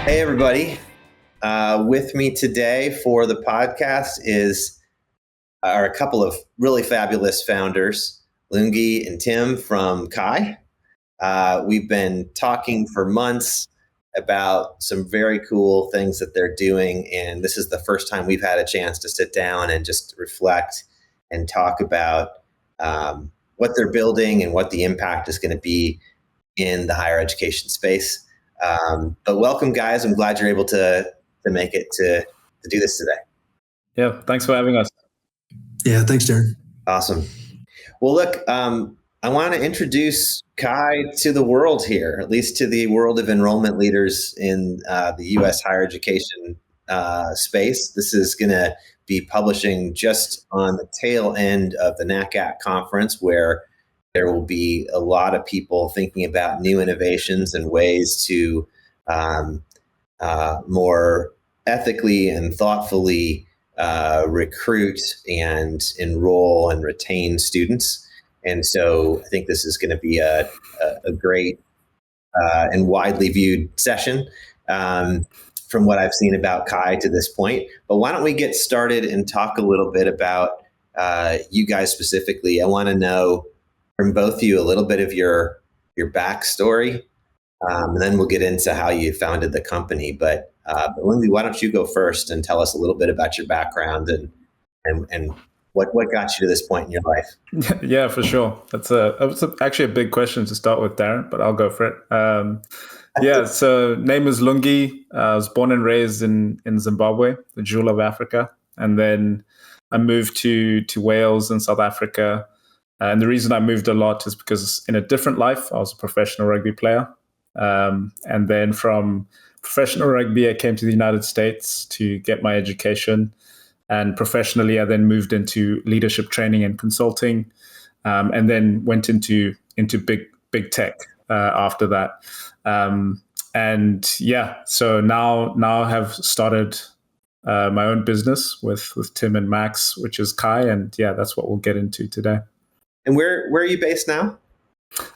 Hey, everybody. With me today for the podcast are a couple of really fabulous founders, Lungile and Tim from Kai. We've been talking for months about some very cool things that they're doing, and this is the first time we've had a chance to sit down and just reflect and talk about what they're building and what the impact is going to be in the higher education space. But welcome, guys. I'm glad you're able to make it to do this today. Yeah, thanks for having us. Yeah, thanks, Darin. Awesome. Well, look, I want to introduce Kai to the world here, at least to the world of enrollment leaders in the U.S. higher education space. This is going to be publishing just on the tail end of the NACAT conference, where there will be a lot of people thinking about new innovations and ways to more ethically and thoughtfully recruit and enroll and retain students. And so I think this is going to be a great and widely viewed session from what I've seen about Kai to this point. But why don't we get started and talk a little bit about you guys specifically? I want to know from both of you a little bit of your backstory, and then we'll get into how you founded the company. But Lindsay, why don't you go first and tell us a little bit about your background and what got you to this point in your life? Yeah, for sure. That's actually a big question to start with, Darin, but I'll go for it. So name is Lungile. I was born and raised in Zimbabwe, the jewel of Africa, and then I moved to Wales in South Africa. And the reason I moved a lot is because in a different life, I was a professional rugby player. And then from professional rugby, I came to the United States to get my education. And professionally, I then moved into leadership training and consulting, and then went into big tech after that. So now I have started my own business with Tim and Max, which is Kai. And yeah, that's what we'll get into today. And where are you based now?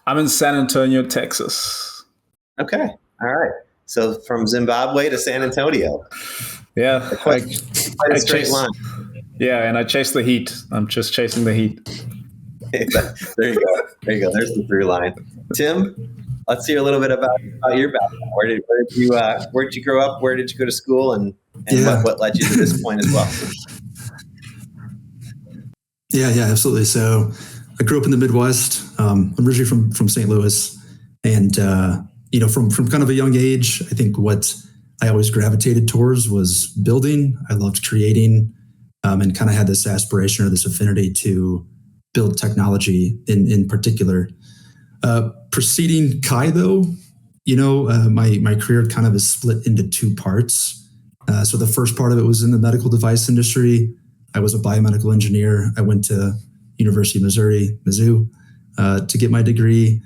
I'm in San Antonio, Texas. Okay. All right. So from Zimbabwe to San Antonio. Yeah. Quite a straight line. Yeah, and I chase the heat. I'm just chasing the heat. There you go. There's the through line. Tim, let's hear a little bit about your background. Where did you grow up? Where did you go to school? And what led you to this point as well? Yeah, absolutely. So I grew up in the Midwest. I'm originally from St. Louis, and from kind of a young age, I think what I always gravitated towards was building. I loved creating, and kind of had this aspiration or this affinity to build technology in particular. Preceding Kai, though, my career kind of is split into two parts. So the first part of it was in the medical device industry. I was a biomedical engineer. I went to University of Missouri, Mizzou, to get my degree.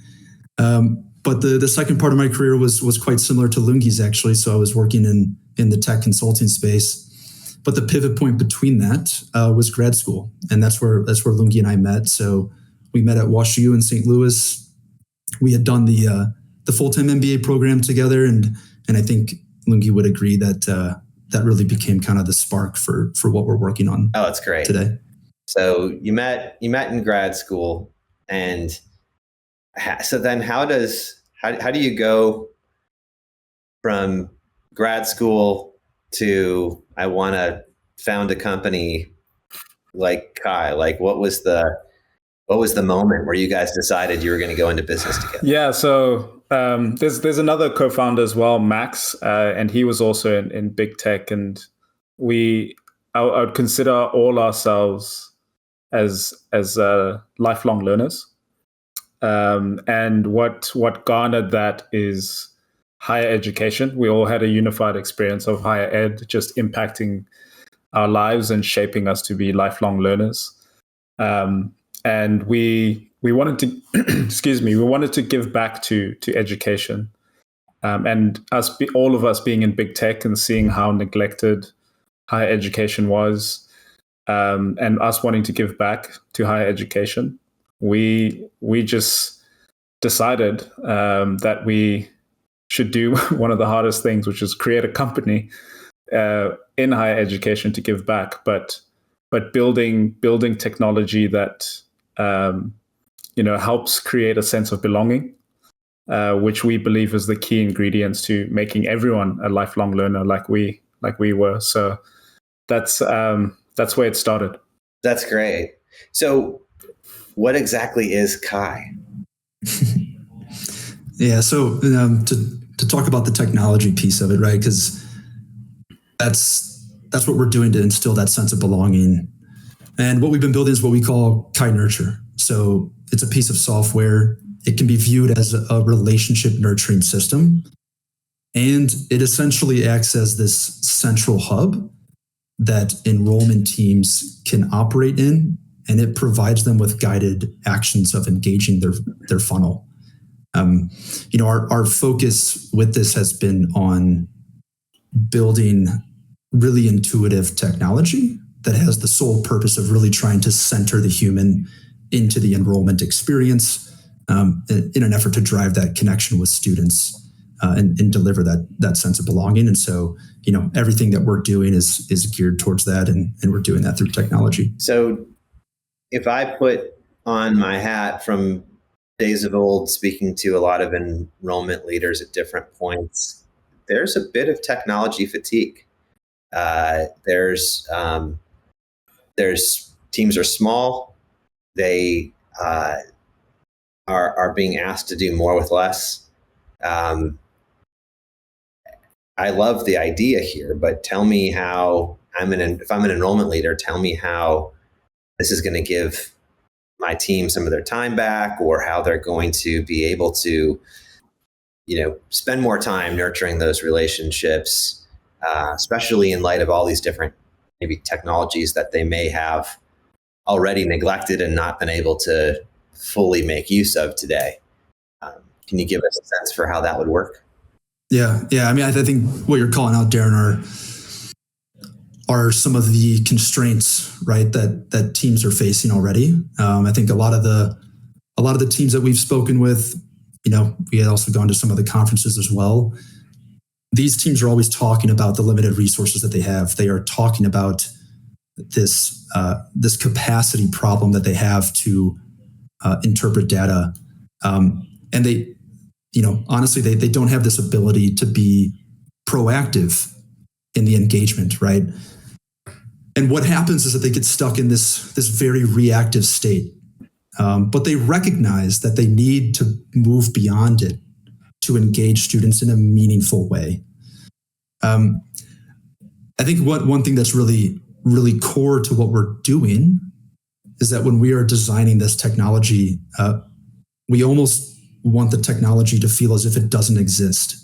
But the second part of my career was quite similar to Lungi's, actually. So I was working in the tech consulting space. But the pivot point between that was grad school, and that's where Lungile and I met. So we met at WashU in St. Louis. We had done the full-time MBA program together, and I think Lungile would agree that that really became kind of the spark for what we're working on. Oh, that's great today. So you met in grad school, and so then how do you go from grad school to I want to found a company like Kai? Like, what was the moment where you guys decided you were going to go into business together? Yeah, so there's another co-founder as well, Max, and he was also in big tech, and I would consider all ourselves as lifelong learners. And what garnered that is higher education. We all had a unified experience of higher ed, just impacting our lives and shaping us to be lifelong learners. And we wanted to, we wanted to give back to education. And all of us being in big tech and seeing how neglected higher education was, and us wanting to give back to higher education, we just decided that we should do one of the hardest things, which is create a company in higher education to give back, but building technology that helps create a sense of belonging, which we believe is the key ingredients to making everyone a lifelong learner, like we were. So that's where it started. That's great. So what exactly is Kai? Yeah, so to talk about the technology piece of it, right? Because that's what we're doing to instill that sense of belonging. And what we've been building is what we call Kai Nurture. So it's a piece of software. It can be viewed as a relationship nurturing system. And it essentially acts as this central hub that enrollment teams can operate in, and it provides them with guided actions of engaging their funnel. Our focus with this has been on building really intuitive technology that has the sole purpose of really trying to center the human into the enrollment experience in an effort to drive that connection with students and deliver that sense of belonging. And so, everything that we're doing is geared towards that, and we're doing that through technology. So if I put on my hat from days of old, speaking to a lot of enrollment leaders at different points, there's a bit of technology fatigue. There's teams are small. They are being asked to do more with less. I love the idea here, but tell me how if I'm an enrollment leader, tell me how this is going to give my team some of their time back, or how they're going to be able to, spend more time nurturing those relationships, especially in light of all these different maybe technologies that they may have already neglected and not been able to fully make use of today. Can you give us a sense for how that would work? Yeah. I mean, I think what you're calling out, Darin, are some of the constraints, right, that teams are facing already. I think a lot of the teams that we've spoken with, we had also gone to some of the conferences as well. These teams are always talking about the limited resources that they have. They are talking about this capacity problem that they have to interpret data, and they, honestly, they don't have this ability to be proactive in the engagement, right? And what happens is that they get stuck in this very reactive state. But they recognize that they need to move beyond it to engage students in a meaningful way. I think one thing that's really, really core to what we're doing is that when we are designing this technology, we almost want the technology to feel as if it doesn't exist.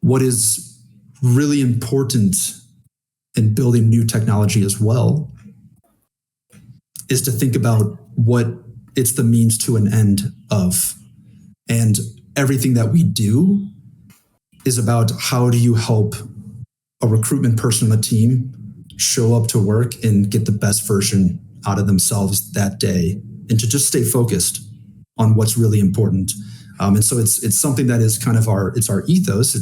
What is really important in building new technology as well is to think about what it's the means to an end of. And everything that we do is about how do you help a recruitment person on a team show up to work and get the best version out of themselves that day, and to just stay focused on what's really important. And so it's something that is kind of our ethos.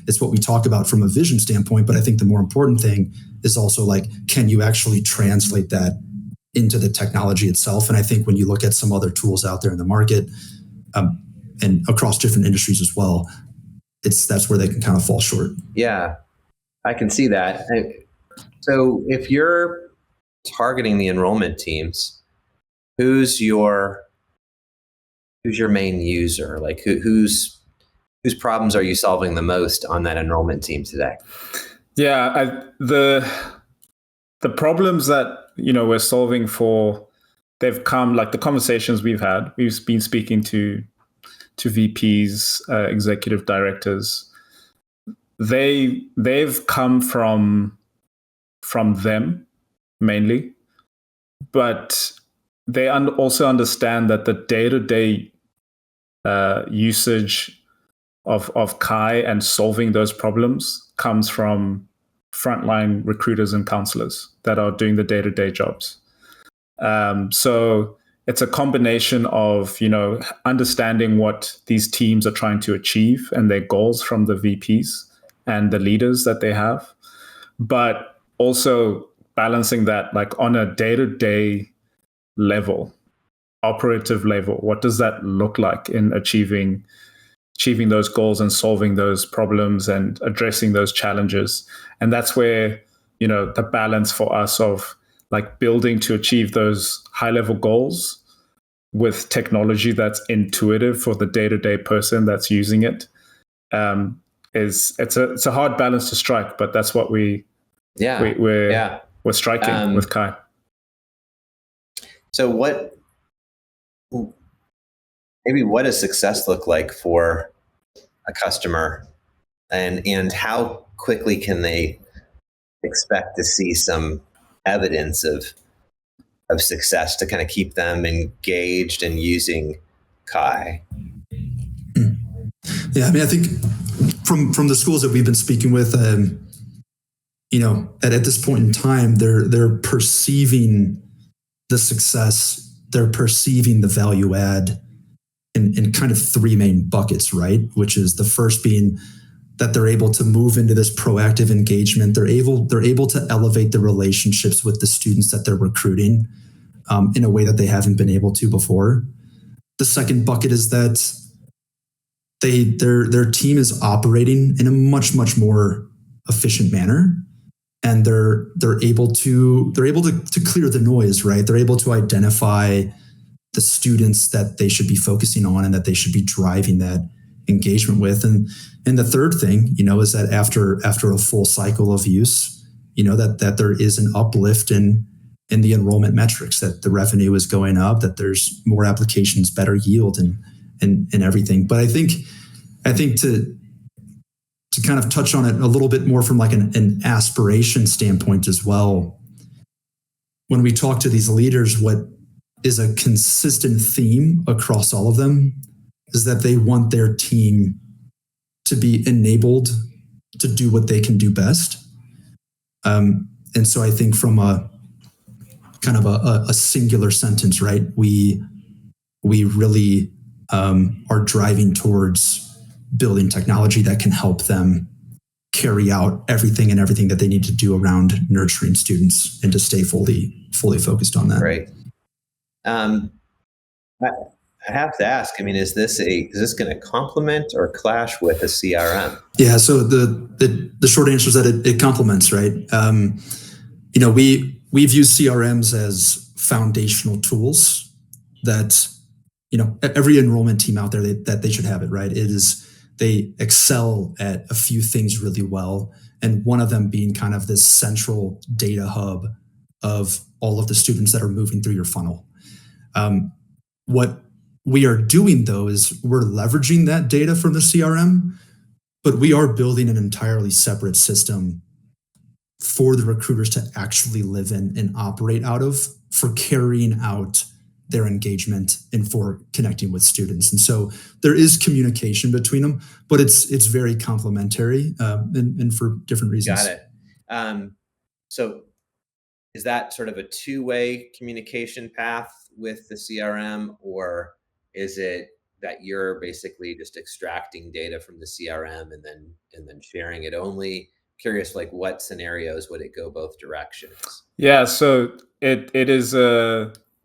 It's what we talk about from a vision standpoint. But I think the more important thing is also, like, can you actually translate that into the technology itself? And I think when you look at some other tools out there in the market, and across different industries as well, that's where they can kind of fall short. Yeah, I can see that. So if you're targeting the enrollment teams, who's your main user? Like whose problems are you solving the most on that enrollment team today? Yeah, the problems that we're solving for, they've come, like the conversations we've had. We've been speaking to VPs, executive directors. They've come from them mainly, but they also understand that the day-to-day usage of Kai and solving those problems comes from frontline recruiters and counselors that are doing the day-to-day jobs. So it's a combination of, you know, understanding what these teams are trying to achieve and their goals from the VPs and the leaders that they have, but also balancing that like on a day-to-day level, operative level. What does that look like in achieving those goals and solving those problems and addressing those challenges? And that's where, you know, the balance for us of like building to achieve those high-level goals with technology that's intuitive for the day-to-day person that's using it, it's a hard balance to strike, but that's what we're striking with Kai. So what does success look like for a customer, and how quickly can they expect to see some evidence of success to kind of keep them engaged and using Kai? Yeah, I mean, I think from the schools that we've been speaking with, you know, at this point in time, they're perceiving the success, they're perceiving the value add in kind of three main buckets, right? Which is the first being that they're able to move into this proactive engagement. They're able to elevate the relationships with the students that they're recruiting in a way that they haven't been able to before. The second bucket is that their team is operating in a much more efficient manner, and they're able to clear the noise, right? They're able to identify the students that they should be focusing on and that they should be driving that engagement with. And the third thing, you know, is that after a full cycle of use, you know, that there is an uplift in the enrollment metrics, that the revenue is going up, that there's more applications, better yield, and everything. But I think to kind of touch on it a little bit more from like an aspiration standpoint as well, when we talk to these leaders, what is a consistent theme across all of them is that they want their team to be enabled to do what they can do best. And so I think from a kind of a singular sentence, right, we really are driving towards building technology that can help them carry out everything that they need to do around nurturing students, and to stay fully focused on that. Right. I have to ask, I mean, is this going to complement or clash with a CRM? Yeah. So the short answer is that it complements, right? You know, we've used CRMs as foundational tools that, you know, every enrollment team out there that they should have it, right? They excel at a few things really well, and one of them being kind of this central data hub of all of the students that are moving through your funnel. What we are doing, though, is we're leveraging that data from the CRM, but we are building an entirely separate system for the recruiters to actually live in and operate out of, for carrying out their engagement and for connecting with students. And so there is communication between them, but it's very complementary and for different reasons. Got it. So is that sort of a two-way communication path with the CRM, or is it that you're basically just extracting data from the CRM and then sharing it only? Curious, like what scenarios would it go both directions? Yeah, so it is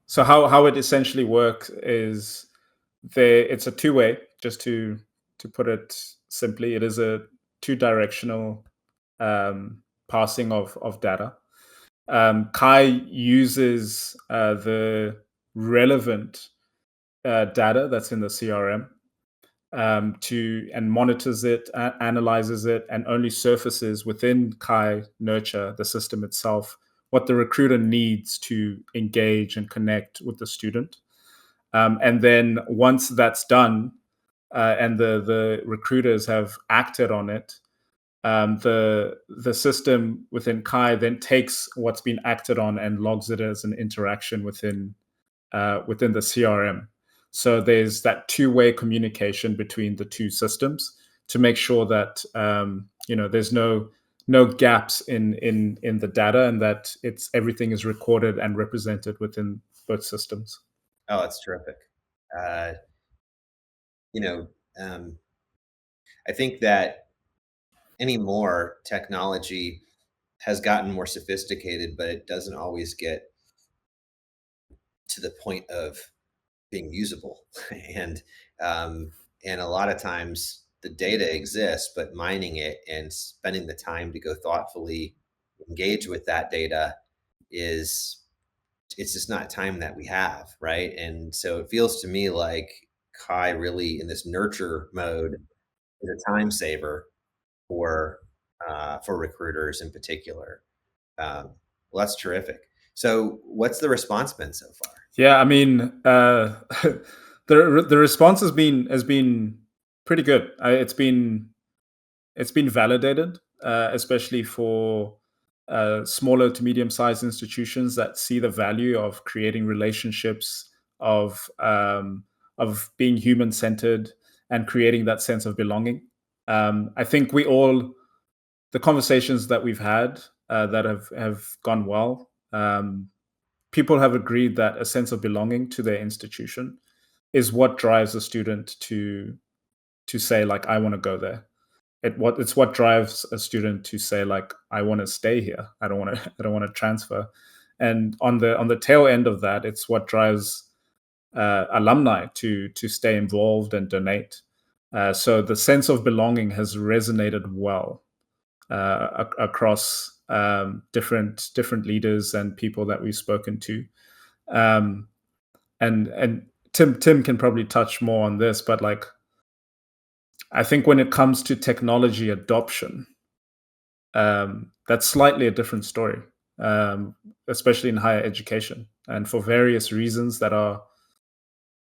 so how it essentially works is it's a two-way, just to put it simply. It is a two-directional passing of data. Kai uses the relevant data that's in the CRM and monitors it, analyzes it, and only surfaces within Kai Nurture, the system itself, what the recruiter needs to engage and connect with the student. And then once that's done, and the recruiters have acted on it, the system within Kai then takes what's been acted on and logs it as an interaction within the CRM. So there's that two-way communication between the two systems to make sure that there's no gaps in the data, and that everything is recorded and represented within both systems. Oh, that's terrific. Uh, you know, I think that anymore technology has gotten more sophisticated, but it doesn't always get to the point of being usable. and um, and a lot of times the data exists, but mining it and spending the time to go thoughtfully engage with that data is it's just not time that we have, right? And so it feels to me like Kai really in this nurture mode is a time saver for recruiters in particular. Well, that's terrific. So, what's the response been so far? Yeah, I mean, the response has been pretty good. It's been validated, especially for smaller to medium sized institutions that see the value of creating relationships, of being human centered, and creating that sense of belonging. I think the conversations that we've had that have gone well. People have agreed that a sense of belonging to their institution is what drives a student to say like I want to go there. It's what drives a student to say like I want to stay here. I don't want to I don't want to transfer. And on the tail end of that, it's what drives alumni to stay involved and donate. So the sense of belonging has resonated well across different leaders and people that we've spoken to. Um, and Tim can probably touch more on this, but like I think when it comes to technology adoption, that's slightly a different story, especially in higher education, and for various reasons that are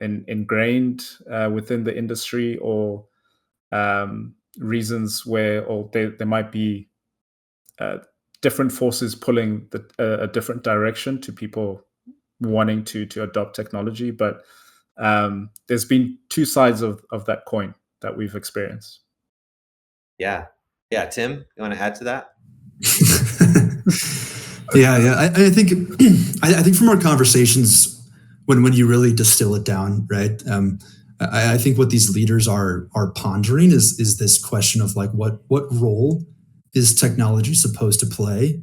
ingrained within the industry, or reasons where or there might be uh, different forces pulling a different direction to people wanting to adopt technology. But there's been two sides of that coin that we've experienced. Yeah, yeah. Tim, you want to add to that? Yeah. I think I think from our conversations, when you really distill it down, right? I think what these leaders are pondering is this question of like what role is technology supposed to play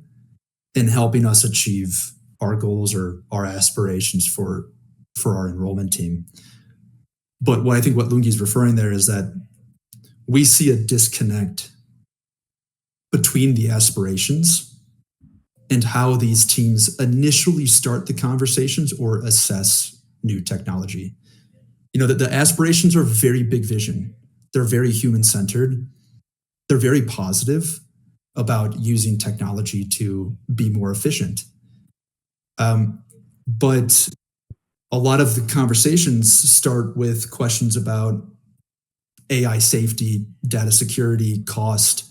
in helping us achieve our goals or our aspirations for our enrollment team. But what I think what Lungi is referring there is that we see a disconnect between the aspirations and how these teams initially start the conversations or assess new technology. You know, that the aspirations are very big vision. They're very human centered. They're very positive about using technology to be more efficient. But a lot of the conversations start with questions about AI safety, data security, cost,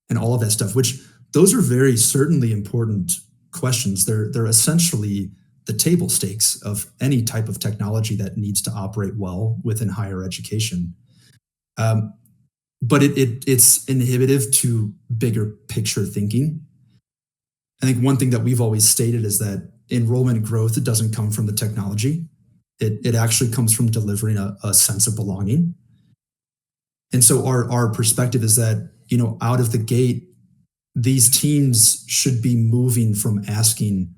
and all of that stuff, which those are very certainly important questions. They're essentially the table stakes of any type of technology that needs to operate well within higher education. But it's inhibitive to bigger picture thinking. I think one thing that we've always stated is that enrollment growth doesn't come from the technology. It actually comes from delivering a sense of belonging. And so our perspective is that, you know, out of the gate, these teams should be moving from asking,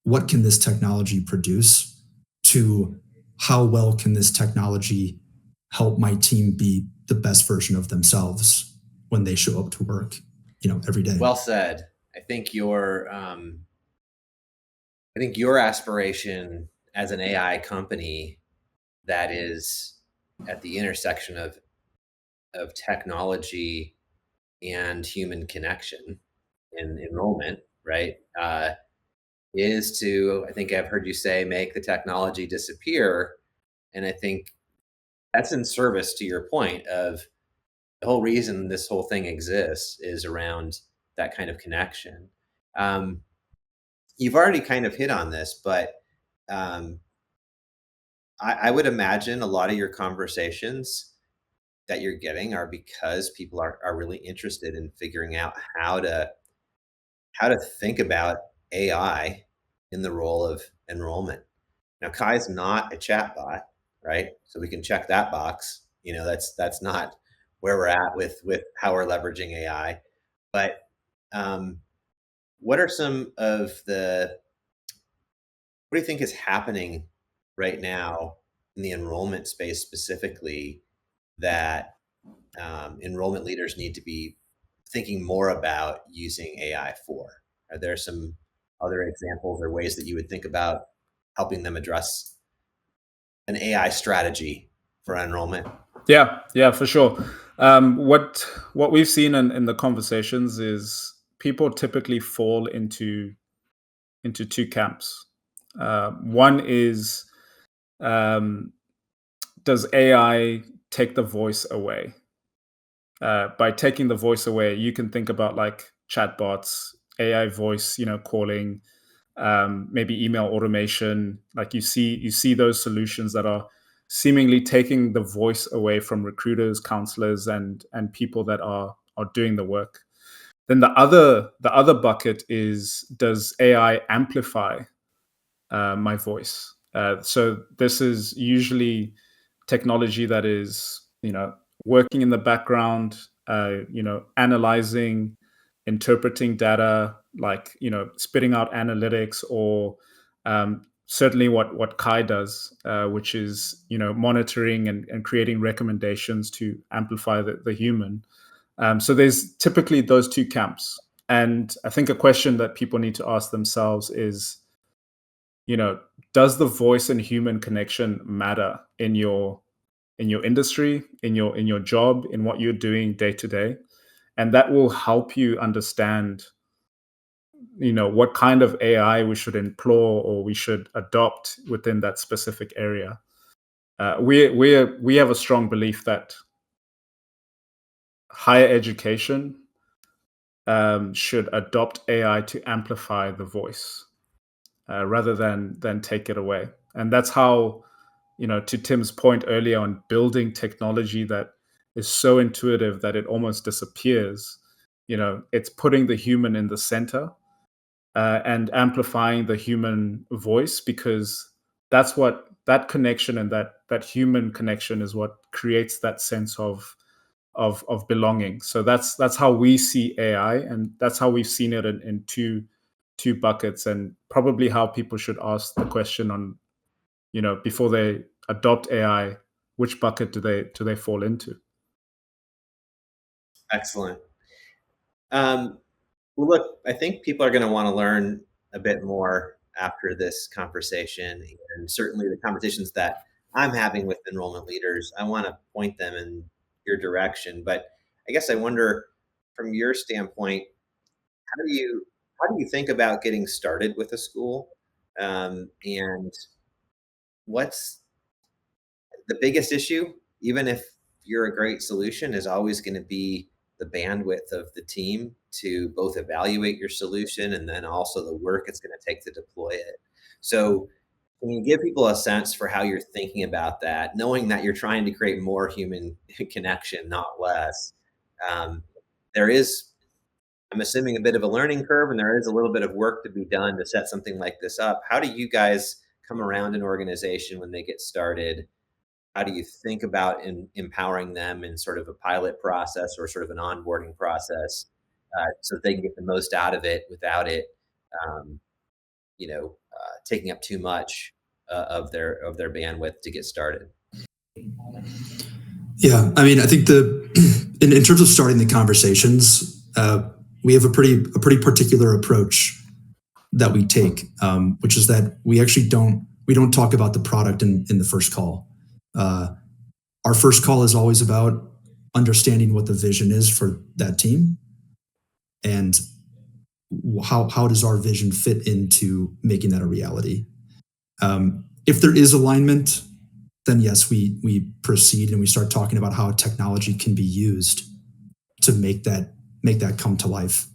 what can this technology produce, to how well can this technology help my team be the best version of themselves when they show up to work, you know, every day. Well said. I think your aspiration as an AI company that is at the intersection of technology and human connection and enrollment, right? Is to, I think I've heard you say, make the technology disappear. And I think that's in service to your point of the whole reason this whole thing exists is around that kind of connection. Um, you've already kind of hit on this, but um, I would imagine a lot of your conversations that you're getting are because people are really interested in figuring out how to think about AI in the role of enrollment. Now, Kai's not a chatbot, right? So we can check that box. That's not where we're at with how we're leveraging AI. But what are some of the what do you think is happening right now in the enrollment space specifically that enrollment leaders need to be thinking more about using AI for? Are there some other examples or ways that you would think about helping them address an AI strategy for enrollment? Yeah, for sure. What we've seen in the conversations is people typically fall into two camps. One is, um, does AI take the voice away? By taking the voice away, you can think about like chatbots, AI voice, calling, maybe email automation. Like you see those solutions that are seemingly taking the voice away from recruiters, counselors, and people that are doing the work. Then the other bucket is, does AI amplify my voice? So this is usually technology that is, working in the background, analyzing, interpreting data, like, spitting out analytics, or certainly what Kai does, which is, monitoring and creating recommendations to amplify the human. So there's typically those two camps. And I think a question that people need to ask themselves is, does the voice and human connection matter in your industry, in your job, in what you're doing day to day? And that will help you understand, what kind of AI we should employ or we should adopt within that specific area. We have a strong belief that higher education should adopt AI to amplify the voice, rather than take it away. And that's how, to Tim's point earlier on building technology that is so intuitive that it almost disappears. It's putting the human in the center, and amplifying the human voice, because that connection and that human connection is what creates that sense of belonging. So that's how we see AI, and that's how we've seen it in two buckets, and probably how people should ask the question on, before they adopt AI, which bucket do they fall into? Excellent. Well, look, I think people are going to want to learn a bit more after this conversation, and certainly the conversations that I'm having with enrollment leaders, I want to point them in your direction. But I guess I wonder, from your standpoint, how do you how do you think about getting started with a school, and what's the biggest issue? Even if you're a great solution, is always going to be the bandwidth of the team to both evaluate your solution and then also the work it's going to take to deploy it. So, can you give people a sense for how you're thinking about that, knowing that you're trying to create more human connection, not less? Um, there is, I'm assuming, a bit of a learning curve, and there is a little bit of work to be done to set something like this up. How do you guys come around an organization when they get started? How do you think about empowering them in sort of a pilot process or sort of an onboarding process, so that they can get the most out of it without it, um, taking up too much of their bandwidth to get started? Yeah, I mean, I think in terms of starting the conversations, we have a pretty particular approach that we take, which is that we actually don't talk about the product in the first call. Our first call is always about understanding what the vision is for that team, and how does our vision fit into making that a reality. If there is alignment, then yes, we proceed and we start talking about how technology can be used to make that come to life.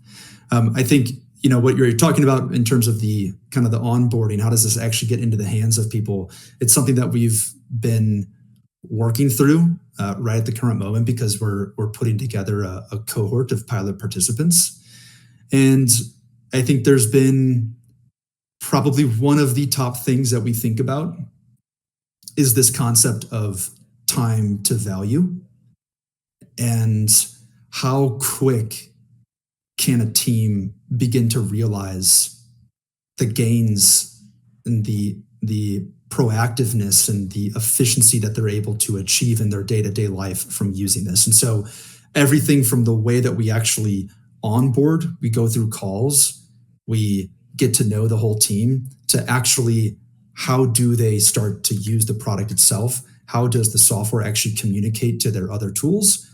I think what you're talking about in terms of the kind of the onboarding. How does this actually get into the hands of people? It's something that we've been working through right at the current moment, because we're putting together a cohort of pilot participants, and I think there's been probably one of the top things that we think about is this concept of time to value, and how quick can a team begin to realize the gains and the proactiveness and the efficiency that they're able to achieve in their day-to-day life from using this. And so everything from the way that we actually onboard, we go through calls, we get to know the whole team, to actually how do they start to use the product itself? How does the software actually communicate to their other tools?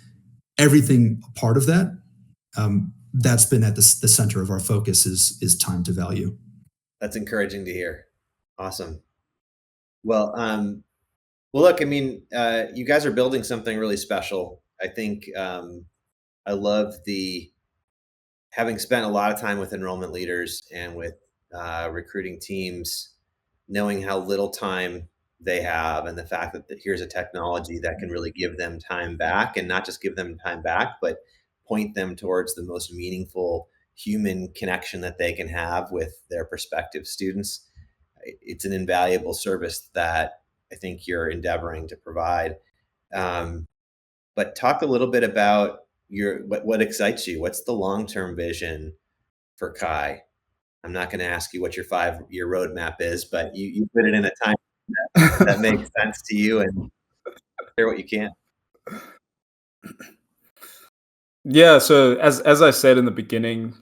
Everything part of that, that's been at the center of our focus is time to value. That's encouraging to hear. Awesome. Well, look, I mean, you guys are building something really special. I think I love having spent a lot of time with enrollment leaders and with recruiting teams, knowing how little time they have, and the fact that here's a technology that can really give them time back, and not just give them time back, but point them towards the most meaningful human connection that they can have with their prospective students. It's an invaluable service that I think you're endeavoring to provide. But talk a little bit about what excites you. What's the long-term vision for Kai? I'm not going to ask you what your 5-year roadmap is, but you put it in a time that makes sense to you, and share what you can. Yeah. So as I said in the beginning,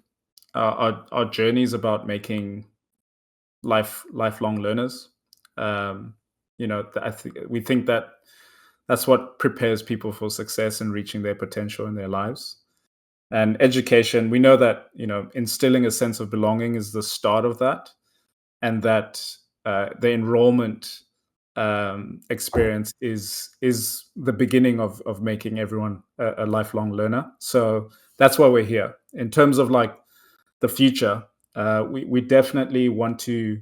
our journey is about making lifelong learners. I think we think that that's what prepares people for success and reaching their potential in their lives. And education, we know that instilling a sense of belonging is the start of that, and that the enrollment experience is the beginning of making everyone a lifelong learner. So that's why we're here. In terms of like the future, we definitely want to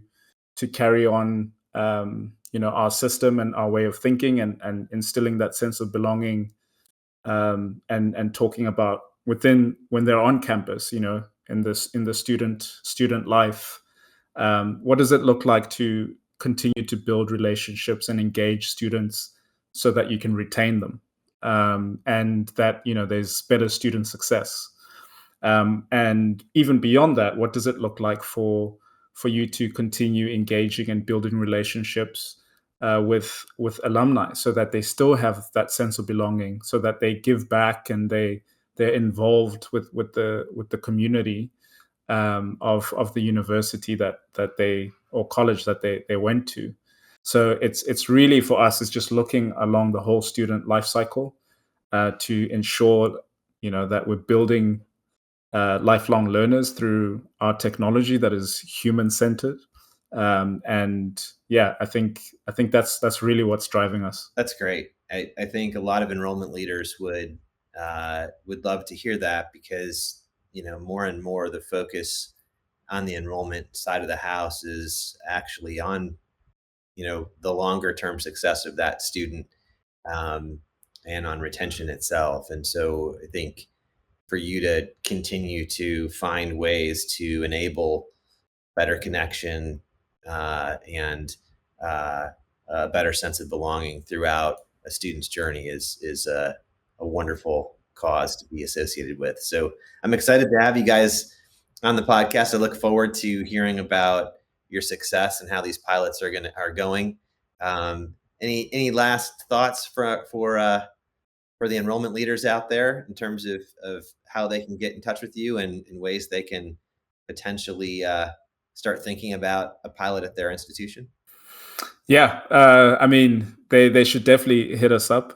carry on our system and our way of thinking, and instilling that sense of belonging, and talking about when they're on campus, in the student life, what does it look like to continue to build relationships and engage students so that you can retain them, and that there's better student success, and even beyond that, what does it look like for you to continue engaging and building relationships with alumni, so that they still have that sense of belonging, so that they give back and they're involved with the community of the university that they, or college that they went to. So it's really, for us, it's just looking along the whole student life cycle to ensure that we're building lifelong learners through our technology that is human centered. And yeah, I think that's really what's driving us. That's great. I think a lot of enrollment leaders would love to hear that, because more and more the focus on the enrollment side of the house is actually on the longer term success of that student, and on retention itself. And so I think for you to continue to find ways to enable better connection, and a better sense of belonging throughout a student's journey is a wonderful cause to be associated with. So I'm excited to have you guys on the podcast. I look forward to hearing about your success and how these pilots are going. Any last thoughts for the enrollment leaders out there in terms of how they can get in touch with you, and in ways they can potentially start thinking about a pilot at their institution? Yeah, I mean, they should definitely hit us up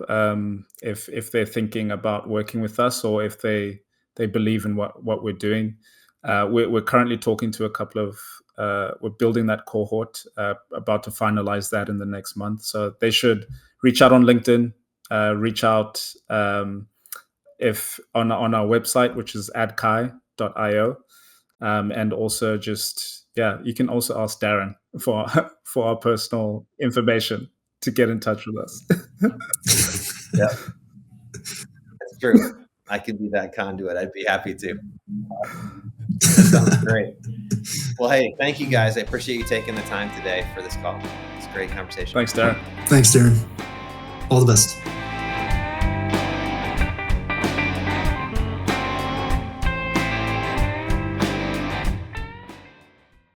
if they're thinking about working with us, or if they believe in what we're doing. We're currently talking to a couple of we're building that cohort, about to finalize that in the next month. So they should reach out on LinkedIn, reach out if on our website, which is adkai.io, and also just, you can also ask Darin for our personal information to get in touch with us. Yeah, that's true. I could be that conduit. I'd be happy to. That sounds great. Well, hey, thank you guys. I appreciate you taking the time today for this call. It's a great conversation. Thanks, Darin. Thanks, Darin. All the best.